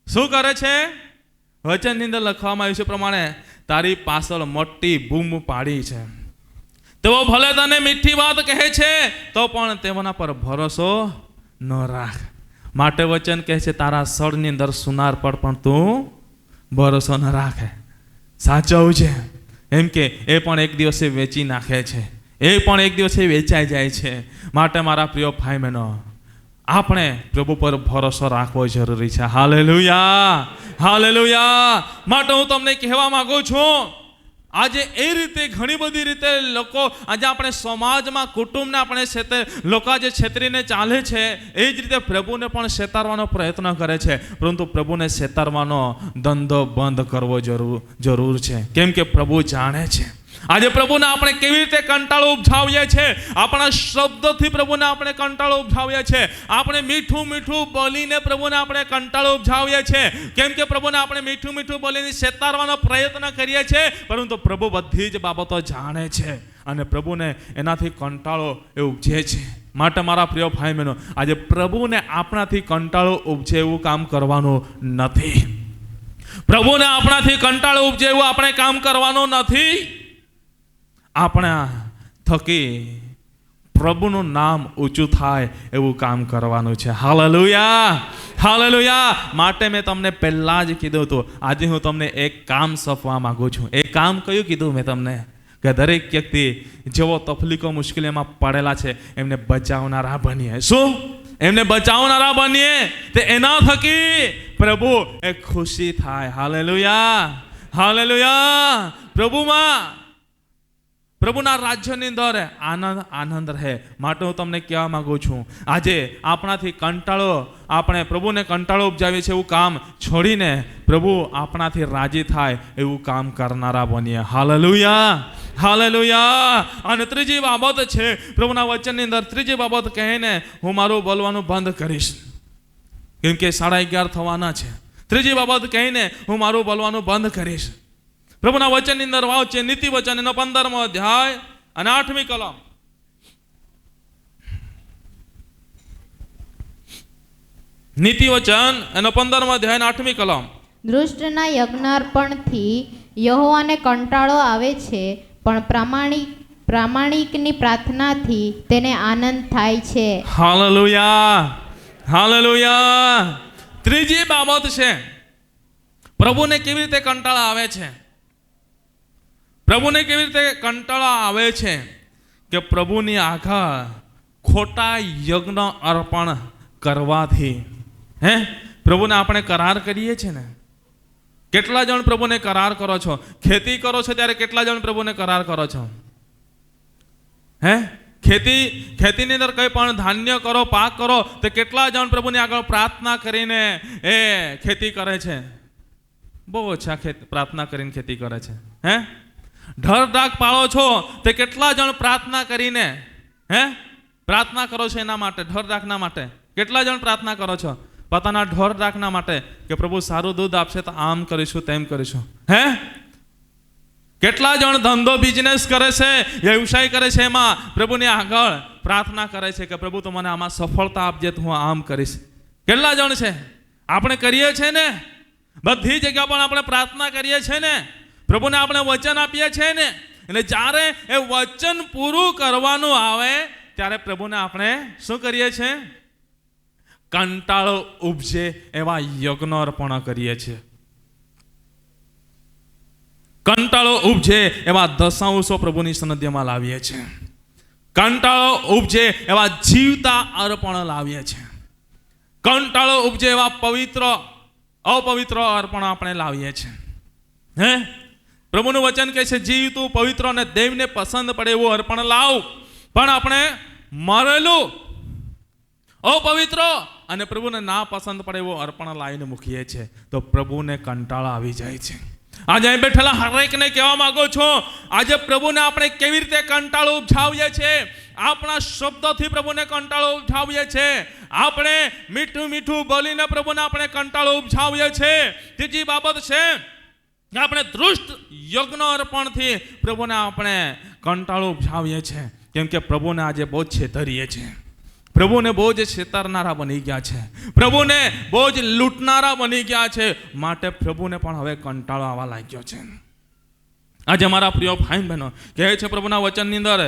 શું કરે છે? વચનની અંદર લખવામાં આવ્યું છે પ્રમાણે તારી પાછળ મોટી બૂમ પાડી છે. તેઓ ભલે તને મીઠી વાત કહે છે તો પણ તેઓના પર ભરોસો ન રાખ. માટે વચન કહે છે તારા સળની અંદર સુનાર પર પણ તું ભરોસો ન રાખે. સાચવું છે. એમ કે એ પણ એક દિવસે વેચી નાખે છે, એ પણ એક દિવસે વેચાઈ જાય છે. માટે મારા પ્રિય ભાઈ બહેનો, આપણે પ્રભુ પર ભરોસો રાખવો જરૂરી છે. Hallelujah, hallelujah. માટે હું તમને કહેવા માંગુ છું, આજે એ રીતે ઘણી બધી રીતે લોકો આજે આપણે સમાજમાં કુટુંબને આપણે લોકો આજે છેતરીને ચાલે છે, એ જ રીતે પ્રભુને પણ છેતરવાનો પ્રયત્ન કરે છે. પરંતુ પ્રભુને છેતરવાનો ધંધો બંધ કરવો જરૂર છે. કેમ કે પ્રભુ જાણે છે આજે પ્રભુને આપણે કેવી રીતે કંટાળો ઉપજાવીએ છીએ. આપણા શબ્દોથી પ્રભુને આપણે કંટાળો ઉપજાવીએ છીએ. આપણે મીઠું મીઠું બોલીને પ્રભુને આપણે કંટાળો ઉપજાવીએ છીએ. કેમ કે પ્રભુને આપણે મીઠું મીઠું બોલીને છેતરવાનો પ્રયત્ન કરીએ છીએ. પરંતુ પ્રભુ બધી જ બાબતો જાણે છે અને પ્રભુને એનાથી કંટાળો એ ઉપજે છે. માટે મારા પ્રિય ભાઈ બહેનો, આજે પ્રભુને આપણાથી કંટાળો ઉપજે એવું કામ કરવાનું નથી. પ્રભુને આપણાથી કંટાળો ઉપજે એવું આપણે કામ કરવાનું નથી. આપણા થકી પ્રભુનું નામ ઊંચું થાય એવું કામ કરવાનું છે. Hallelujah, hallelujah. માટે મેં તમને પહેલાં જ કીધું હતું, આજે હું તમને એક કામ સોંપવા માંગુ છું. એ કામ કયું કીધું મેં તમને? કે દરેક વ્યક્તિ જેવો તકલીફો મુશ્કેલીમાં પડેલા છે એમને બચાવનારા બનીએ. શું? એમને બચાવનારા બનીએ. તે એના થકી પ્રભુ એ ખુશી થાય. Hallelujah, hallelujah. પ્રભુના રાજ્યની અંદર આનંદ રહે. માટે હું તમને કહેવા માંગુ છું, આજે આપણાથી કંટાળો, આપણે પ્રભુને કંટાળો ઉપજાવીએ છીએ એવું કામ છોડીને પ્રભુ આપણાથી રાજી થાય એવું કામ કરનારા બનીએ. Hallelujah, hallelujah. અને ત્રીજી બાબત છે પ્રભુના વચનની અંદર, ત્રીજી બાબત કહીને હું મારું બોલવાનું બંધ કરીશ, કેમ કે 11:30 થવાના છે. ત્રીજી બાબત કહીને હું મારું બોલવાનું બંધ કરીશ. પ્રભુના વચનની અંદર વાંચે નીતિ વચન એનો 15મો અધ્યાય અને 8મી કલમ. નીતિ વચન એનો 15મો અધ્યાય અને 8મી કલમ. દુષ્ટના યજ્ઞાર્પણથી યહોવાને કંટાળો આવે છે, પણ પ્રામાણિકની પ્રાર્થનાથી તેને આનંદ થાય છે. Hallelujah, hallelujah. ત્રીજી બાબત છે પ્રભુને કેવી રીતે કંટાળો આવે છે. પ્રભુને કેવી રીતે કંટાળો આવે છે કે પ્રભુની આગળ ખોટા યજ્ઞ અર્પણ કરવાથી. પ્રભુને આપણે કરાર કરીએ છીએ ને. કેટલા જણ પ્રભુને કરાર કરો છો? ખેતી કરો છો ત્યારે કેટલા જણ પ્રભુને કરાર કરો છો? ખેતીની અંદર કંઈ પણ ધાન્ય કરો, પાક કરો, તો કેટલા જણ પ્રભુની આગળ પ્રાર્થના કરીને એ ખેતી કરે છે? બહુ ઓછા પ્રાર્થના કરીને ખેતી કરે છે. ઢળ ઢાક પાળો છો તે કેટલા જણ પ્રાર્થના કરીને પ્રાર્થના કરો છો એના માટે, ઢળ ઢાકના માટે? કેટલા જણ પ્રાર્થના કરો છો પોતાના ઢોર ઢાકના માટે કે પ્રભુ સારું દૂધ આપશે તો આમ કરીશું, તેમ કરીશું? કેટલા જણ ધંધો બિઝનેસ કરે છે, વ્યવસાય કરે છે, એમાં પ્રભુની આગળ પ્રાર્થના કરે છે કે પ્રભુ તો મને આમાં સફળતા આપજે તો હું આમ કરીશ? કેટલા જણ છે? આપણે કરીએ છીએ ને, બધી જગ્યા પણ આપણે પ્રાર્થના કરીએ છીએ ને, પ્રભુને આપણે વચન આપીએ છીએ ને. એટલે જ્યારે એ વચન પૂરું કરવાનું આવે ત્યારે પ્રભુને આપણે શું કરીએ છીએ? કંટાળો ઉપજે એવા યજ્ઞ અર્પણ કરીએ છીએ. કંટાળો ઉપજે એવા દશાંશો પ્રભુની સન્નિધિમાં લાવીએ છીએ. કંટાળો ઉપજે એવા જીવતા અર્પણ લાવીએ છીએ. કંટાળો ઉપજે એવા પવિત્ર અપવિત્ર અર્પણ આપણે લાવીએ છીએ. પ્રભુનું વચન કહે છે જીવતું, પવિત્ર અને દેવને પસંદ પડે એવું અર્પણ લાવ. પણ આપણે મરેલું, અપવિત્ર અને પ્રભુને ના પસંદ પડે એવું અર્પણ લાવીને મૂકીએ છીએ તો પ્રભુને કંટાળો આવી જાય છે. આજે અહીં બેઠેલા હરેકને કહેવા માંગુ છું, આજે પ્રભુને આપણે કેવી રીતે કંટાળો ઉપજાવીએ છીએ? આપણા શબ્દોથી પ્રભુને કંટાળો ઉપજાવીએ છીએ. આપણે મીઠું મીઠું બોલીને પ્રભુને આપણે કંટાળો ઉપજાવીએ છીએ. ત્રીજી બાબત છે કે આપણે દુષ્ટ યજ્ઞ અર્પણથી પ્રભુને આપણે કંટાળો ઉપજાવીએ છીએ. કેમ કે પ્રભુને આજે બહુ જ છેતરીએ છીએ. પ્રભુને બહુ જ છેતરનારા બની ગયા છે, પ્રભુને બહુ જ લૂંટનારા બની ગયા છે. માટે પ્રભુને પણ હવે કંટાળો આવવા લાગ્યો છે. આજે મારા પ્રિય ભાઈ બહેનો કહે છે પ્રભુના વચનની અંદર,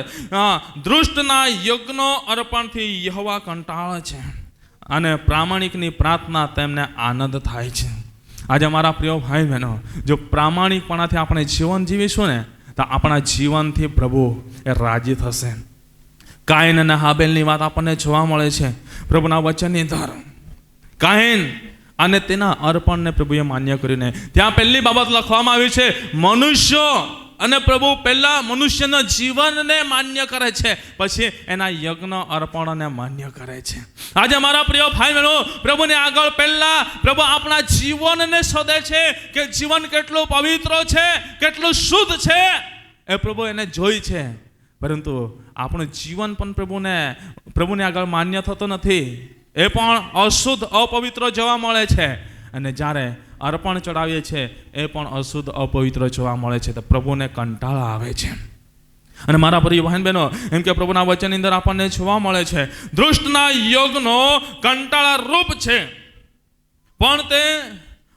દુષ્ટના યજ્ઞ અર્પણથી યહોવા કંટાળે છે અને પ્રામાણિકની પ્રાર્થના તેમને આનંદ થાય છે. આજે મારા પ્રિય ભાઈ બહેનો, જો પ્રામાણિકપણાથી આપણે જીવન જીવીશું ને તો આપણા જીવનથી પ્રભુ એ રાજી થશે. કાયન અને હાબેલની વાત આપણને જોવા મળે છે પ્રભુના વચનની અંદર. કાયન અને તેના અર્પણને પ્રભુએ માન્ય કરીને ત્યાં પહેલી બાબત લખવામાં આવી છે, મનુષ્ય અને પ્રભુ પહેલા મનુષ્યના જીવનને માન્ય કરે છે, પછી એના યજ્ઞ અર્પણને માન્ય કરે છે. આજે મારા પ્રિય ભાઈ બહેનો, પ્રભુને આગળ પહેલા પ્રભુ આપણા જીવનને શોધે છે કે જીવન કેટલું પવિત્ર છે, કેટલું શુદ્ધ છે, એ પ્રભુ એને જોઈ છે. પરંતુ આપણું જીવન પણ પ્રભુને આગળ માન્ય થતું નથી. એ પણ અશુદ્ધ, અપવિત્ર જોવા મળે છે. અને જ્યારે અર્પણ ચડાવીએ છીએ એ પણ અશુદ્ધ, અપવિત્ર જોવા મળે છે. તો પ્રભુને કંટાળો આવે છે. અને મારા પ્રિય બહેન બહેનો, એમ કે પ્રભુના વચનની અંદર આપણને જોવા મળે છે દુષ્ટના યજ્ઞો કંટાળા રૂપ છે, પણ તે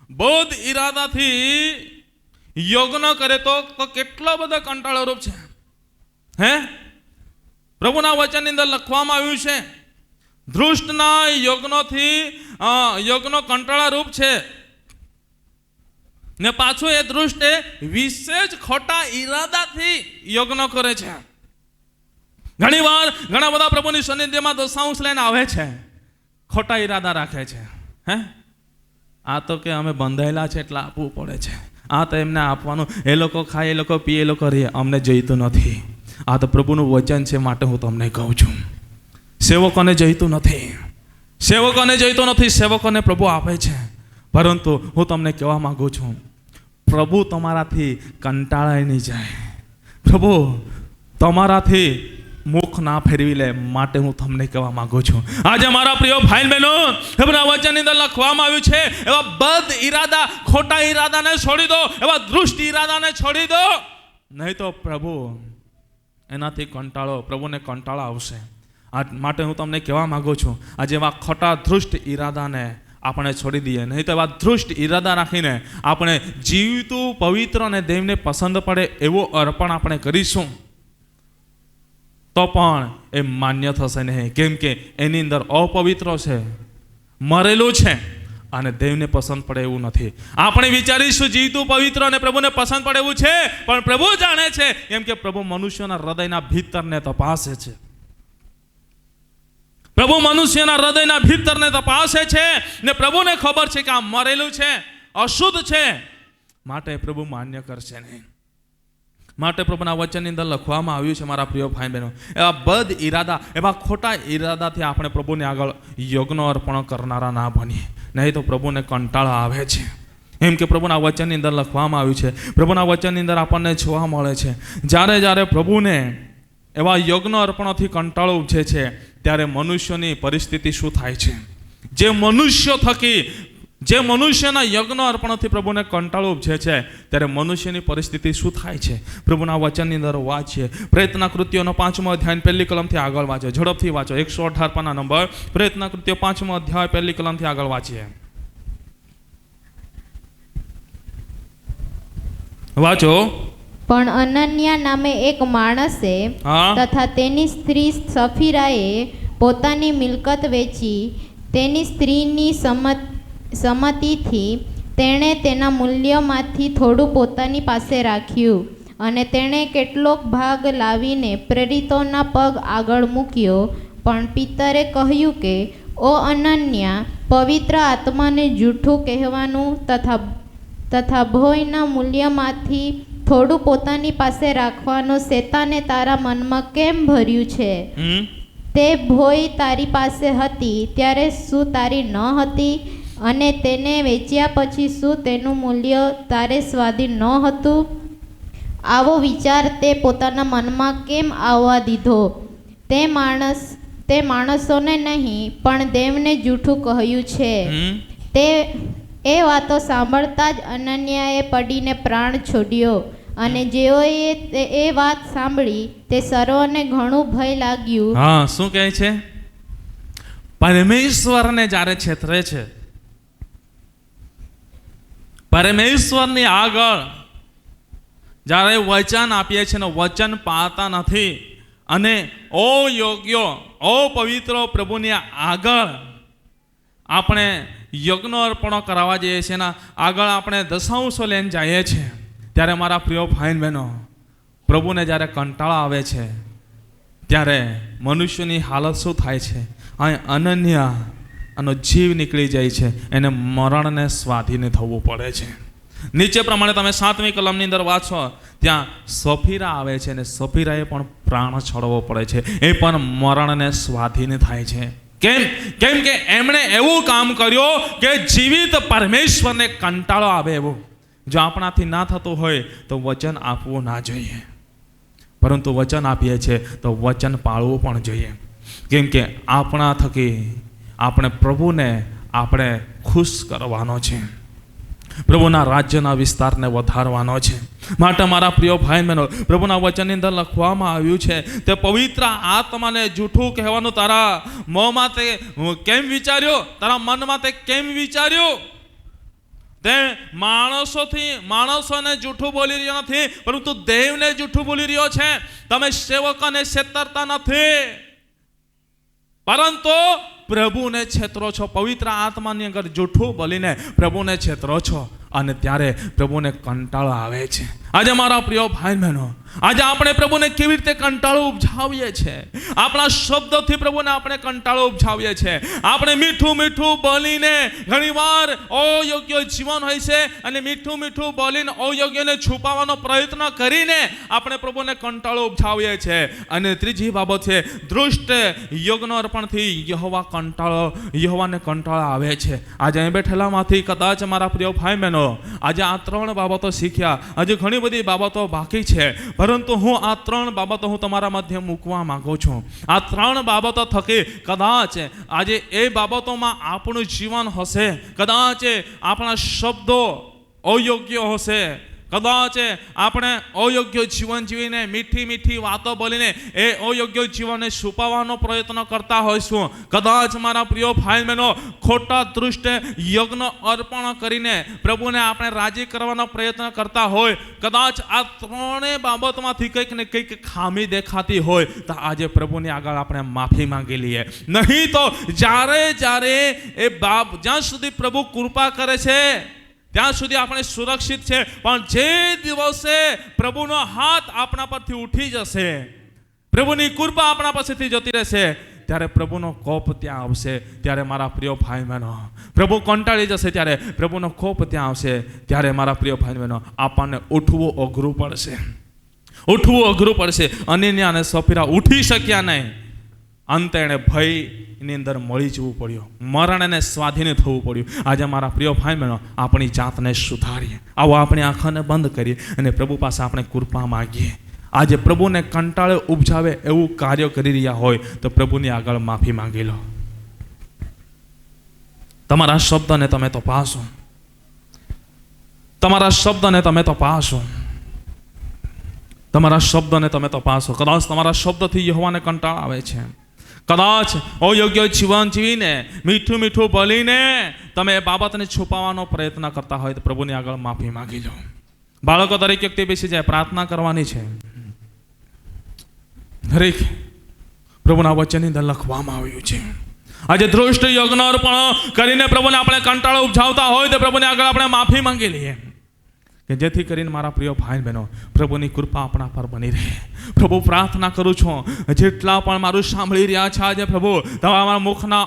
બોધ ઈરાદાથી યજ્ઞ કરે તો કેટલો બધો કંટાળો રૂપ છે. પ્રભુના વચનની અંદર લખવામાં આવ્યું છે દુષ્ટના યજ્ઞો કંટાળા રૂપ છે ને પાછું એ દુષ્ટ વિશેષ ખોટા ઈરાદાથી યજ્ઞ કરે છે. ઘણી વાર ઘણા બધા પ્રભુની સાનિધ્યમાં દશાંશ લઈને આવે છે, ખોટા ઈરાદા રાખે છે. આ તો કે અમે બંધાયેલા છે એટલે આપવું પડે છે, આ તો એમને આપવાનું, એ લોકો ખાય, એ લોકો પીએ, એ લોકો રહે, અમને જોઈતું નથી. આ તો પ્રભુનું વચન છે, માટે હું તમને કહું છું. સેવકોને જોઈતું નથી, સેવકોને જોઈતું નથી, સેવકોને પ્રભુ આપે છે. પરંતુ હું તમને કહેવા માગું છું, પ્રભુ તમારાથી કંટાળાય નહીં જાય. પ્રભુ તમારાથી મુખ ના ફેરવી લે, માટે હું તમને કહેવા માંગુ છું. આજે મારા પ્રિય ભાઈ બહેનો, એમના વચનની અંદર લખવામાં આવ્યું છે, એવા બદ ઈરાદા, ખોટા ઈરાદાને છોડી દો, એવા દુષ્ટ ઈરાદાને છોડી દો, નહીં તો પ્રભુ એનાથી કંટાળો, પ્રભુને કંટાળો આવશે. આ માટે હું તમને કહેવા માંગુ છું, આજે એવા ખોટા દુષ્ટ ઈરાદાને આપણે છોડી દઈએ, નહીં તો એવા દુષ્ટ ઈરાદા રાખીને આપણે જીવતું, પવિત્ર અને દેવને પસંદ પડે એવું અર્પણ આપણે કરીશું તો પણ એ માન્ય થશે નહીં. કેમ કે એની અંદર અપવિત્ર છે, મરેલું છે અને દેવને પસંદ પડે એવું નથી. આપણે વિચારીશું જીવતું, પવિત્ર અને પ્રભુને પસંદ પડે એવું છે, પણ પ્રભુ જાણે છે, કેમ કે પ્રભુ મનુષ્યના હૃદયના ભીતરને તપાસે છે. પ્રભુ મનુષ્યના હૃદયના ભીતરને તપાસે છે ને પ્રભુને ખબર છે કે આ મરેલું છે, અશુદ્ધ છે, માટે પ્રભુ માન્ય કરશે નહીં. માટે પ્રભુના વચનની અંદર લખવામાં આવ્યું છે, મારા પ્રિય ભાઈ બહેનો, એવા બદ ઈરાદા, એવા ખોટા ઈરાદાથી આપણે પ્રભુને આગળ યજ્ઞ અર્પણ કરનારા ના બનીએ, નહીં તો પ્રભુને કંટાળો આવે છે. એમ કે પ્રભુના વચનની અંદર લખવામાં આવ્યું છે, પ્રભુના વચનની અંદર આપણને જોવા મળે છે, જ્યારે પ્રભુને એવા યજ્ઞ અર્પણોથી કંટાળો ઉપજે છે, ત્યારે મનુષ્યની પરિસ્થિતિ શું થાય છે? જે મનુષ્યના યજ્ઞ અર્પણથી પ્રભુને કંટાળો ઉપજે છે, ત્યારે મનુષ્યની પરિસ્થિતિ શું થાય છે? પ્રભુના વચનની અંદર વાંચીએ. પ્રેતના કૃત્યોનો 5મો અધ્યાય 1લી કલમથી આગળ વાંચો, ઝડપથી વાંચો. 118 પાના નંબર, પ્રેતના કૃત્યો 5મો અધ્યાય 1લી કલમથી આગળ વાંચીએ. વાંચો. પણ અનન્યા નામે એક માણસે તથા તેની સ્ત્રી સફીરાએ પોતાની મિલકત વેચી તેની સ્ત્રીની સંમતિથી તેણે તેના મૂલ્યમાંથી થોડું પોતાની પાસે રાખ્યું અને તેણે કેટલોક ભાગ લાવીને પ્રેરિતોના પગ આગળ મૂક્યો. પણ પિતરે કહ્યું કે, ઓ અનન્યા, પવિત્ર આત્માને જૂઠું કહેવાનું તથા ભોયના મૂલ્યમાંથી થોડું પોતાની પાસે રાખવાનું શેતાને તારા મનમાં કેમ ભર્યું છે? તે ભોય તારી પાસે હતી ત્યારે શું તારી ન હતી? અને તેને વેચ્યા પછી શું તેનું મૂલ્ય તારે સ્વાધીન ન હતું? આવો વિચાર તે પોતાના મનમાં કેમ આવવા દીધો? તે માણસોને નહીં પણ દેવને જૂઠું કહ્યું છે. એ વાતો સાંભળતા જ અનન્યાએ પડીને પ્રાણ છોડ્યો. અને જેઓએ એ વાત સાંભળી તે સર્વને ઘણું ભય લાગ્યું. હા, શું કહે છે? પરમેશ્વરને જ્યારે છેતરે છે, પરમેશ્વરની આગળ જ્યારે વચન આપીએ છીએ ને વચન પાળતા નથી અને અયોગ્ય, અપવિત્ર પ્રભુની આગળ આપણે યજ્ઞ અર્પણો કરાવવા જઈએ છીએ, એના આગળ આપણે દશાંશો લઈને જઈએ છીએ, ત્યારે મારા પ્રિય ભાઈ બહેનો, પ્રભુને જ્યારે કંટાળો આવે છે ત્યારે મનુષ્યની હાલત શું થાય છે? અહીં અનન્યા આનો જીવ નીકળી જાય છે, એને મરણને સ્વાધીન થવું પડે છે. નીચે પ્રમાણે તમે 7મી કલમની અંદર વાંચો, ત્યાં સફીરા આવે છે અને સફીરાએ પણ પ્રાણ છોડવો પડે છે, એ પણ મરણને સ્વાધીન થાય છે. કેમ કે એમણે એવું કામ કર્યું કે જીવિત પરમેશ્વરને કંટાળો આવે એવું. જો આપણાથી ના થતું હોય તો વચન આપવું ના જોઈએ, પરંતુ વચન આપીએ છીએ તો વચન પાળવું પણ જોઈએ. કેમ કે આપણા થકી આપણે પ્રભુને આપણે ખુશ કરવાનો છે, પ્રભુના રાજ્યના વિસ્તારને વધારવાનો છે. માટે મારા પ્રિય ભાઈ બહેનો, પ્રભુના વચનની અંદર લખવામાં આવ્યું છે, તે પવિત્ર આત્માને જૂઠું કહેવાનું તારા મોંમાં તે કેમ વિચાર્યો? તારા મનમાં તે કેમ વિચાર્યું? તે માણસોને જૂઠું બોલી રહ્યો નથી, પરંતુ દેવને જૂઠું બોલી રહ્યો છે. તમે સેવકોને છેતરતા નથી, પરંતુ પ્રભુને છેતરો છો. પવિત્ર આત્માની અંદર જૂઠું બોલીને પ્રભુને છેતરો છો અને ત્યારે પ્રભુને કંટાળો આવે છે. આજે મારા પ્રિય ભાઈ બહેનો, આજે આપણે પ્રભુને કેવી રીતે કંટાળો ઉપજાવીએ છીએ? આપણા શબ્દોથી પ્રભુને આપણે કંટાળો ઉપજાવીએ છીએ. આપણે મીઠું મીઠું બોલીને ઘણીવાર અયોગ્ય જીવન હોય છે, અને મીઠું મીઠું બોલીને અયોગ્યને છુપાવવાનો પ્રયત્ન કરીને આપણે પ્રભુને કંટાળો ઉપજાવીએ છીએ. અને ત્રીજી બાબત છે દૃષ્ટ યજ્ઞ અર્પણથી યહોવાને કંટાળો આવે છે. આજે અહીં બેઠેલામાંથી કદાચ મારા પ્રિય ભાઈ બહેનો આજે આ 3 બાબતો શીખ્યા. હજી ઘણી બધી બાબતો બાકી છે, પરંતુ હું આ 3 બાબતો હું તમારા મધ્ય મૂકવા માંગુ છું. આ 3 બાબતો થકી કદાચ આજે એ બાબતોમાં આપણું જીવન હશે, કદાચ આપણા શબ્દો અયોગ્ય હશે, કદાચ આપણે અયોગ્ય જીવન જીવીને મીઠી મીઠી વાતો બોલીને એ અયોગ્ય જીવનને છુપાવવાનો પ્રયત્ન કરતા હોઈશું. કદાચ મારા પ્રિય ભાઈ બહેનો ખોટા દૃષ્ટ યજ્ઞ અર્પણ કરીને પ્રભુને આપણે રાજી કરવાનો પ્રયત્ન કરતા હોય, કદાચ આ 3 બાબતમાંથી કંઈક ને કંઈક ખામી દેખાતી હોય તો આજે પ્રભુની આગળ આપણે માફી માંગી લઈએ. નહીં તો જ્યાં સુધી પ્રભુ કૃપા કરે છે ત્યાં સુધી આપણે સુરક્ષિત છે, પણ જે દિવસે પ્રભુનો હાથ આપણા પરથી ઉઠી જશે, પ્રભુની કૃપા આપણા પાસેથી જતી રહેશે, ત્યારે પ્રભુનો કોપ ત્યાં આવશે. ત્યારે મારા પ્રિય ભાઈ બહેનો પ્રભુ કંટાળી જશે, ત્યારે પ્રભુનો કોપ ત્યાં આવશે. ત્યારે મારા પ્રિય ભાઈ બહેનો આપણને ઉઠવું અઘરું પડશે. અનન્યા અને સફીરા ઉઠી શક્યા નહીં. અંતે એણે ભયની અંદર મળી જવું પડ્યું, મરણને સ્વાધીન થવું પડ્યું. આજે મારા પ્રિય ભાઈ બહેનો આપણી જાતને સુધારીએ. આવો આપણી આંખોને બંધ કરીએ અને પ્રભુ પાસે આપણે કૃપા માગીએ. આજે પ્રભુને કંટાળે ઉપજાવે એવું કાર્ય કરી રહ્યા હોય તો પ્રભુની આગળ માફી માંગી લો. તમારા શબ્દને તમે તપાસો, તમારા શબ્દને તમે તપાસો. કદાચ તમારા શબ્દથી યહોવાને કંટાળ આવે છે. કદાચ અયોગ્ય જીવન જીવીને મીઠું મીઠું બોલીને તમે એ બાબતને છુપાવવાનો પ્રયત્ન કરતા હોય તો પ્રભુની આગળ માફી માંગી લો. બાળકો દરેક વ્યક્તિ બેસી જાય, પ્રાર્થના કરવાની છે. દરેક પ્રભુના વચનની અંદર લખવામાં આવ્યું છે. આજે દૃષ્ટ યજ્ઞ અર્પણ કરીને પ્રભુને આપણે કંટાળો ઉપજાવતા હોય તો પ્રભુની આગળ આપણે માફી માંગી લઈએ, કે જેથી કરીને મારા પ્રિય ભાઈ બહેનો પ્રભુની કૃપા આપણા પર બની રહે. પ્રભુ પ્રાર્થના કરું છું, જેટલા પણ મારું સાંભળી રહ્યા છે આજે પ્રભુ તમારા મુખના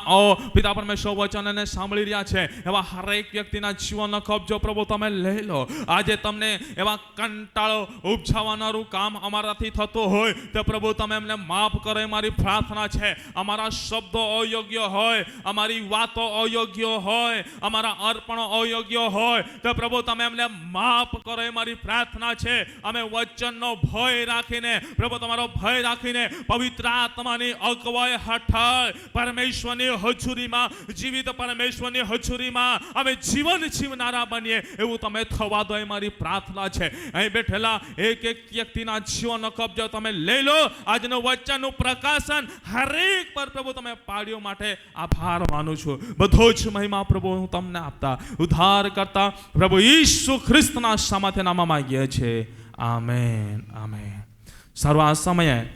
પિતા પરમેશ્વર વચનને સાંભળી રહ્યા છે એવા હરેક વ્યક્તિના જીવનનો કબજો પ્રભુ તમે લઈ લો. આજે તમને એવા કંટાળો ઉપજાવનારું કામ અમારાથી થતું હોય તો પ્રભુ તમે એમને માફ કરો એ મારી પ્રાર્થના છે. અમારા શબ્દો અયોગ્ય હોય, અમારી વાતો અયોગ્ય હોય, અમારા અર્પણો અયોગ્ય હોય તો પ્રભુ તમે એમને માફ કરો એ મારી પ્રાર્થના છે. અમે વચનનો ભય રાખીને પ્રભુ તમારો ભય રાખીને પવિત્ર આત્માની અગવાઈ હેઠળ પરમેશ્વરની હજુરીમાં, જીવિત પરમેશ્વરની હજુરીમાં અમે જીવન જીવનારા બનીએ એવું તમે થવા દો એ મારી પ્રાર્થના છે. અહીં બેઠેલા એક એક વ્યક્તિના જીવનનો કબજો તમે લઈ લો. આજનું વચનનું પ્રકાશન હરેક પર પ્રભુ તમે પાડ્યો માટે આભાર માનું છું. બધો જ મહિમા પ્રભુ હું તમને આપતા ઉદ્ધાર કરતા પ્રભુ ઈસુ ખ્રિસ્તના સામર્થ્ય નામમાં માંગીએ છીએ. Amen, amen. સર્વ આ સમયે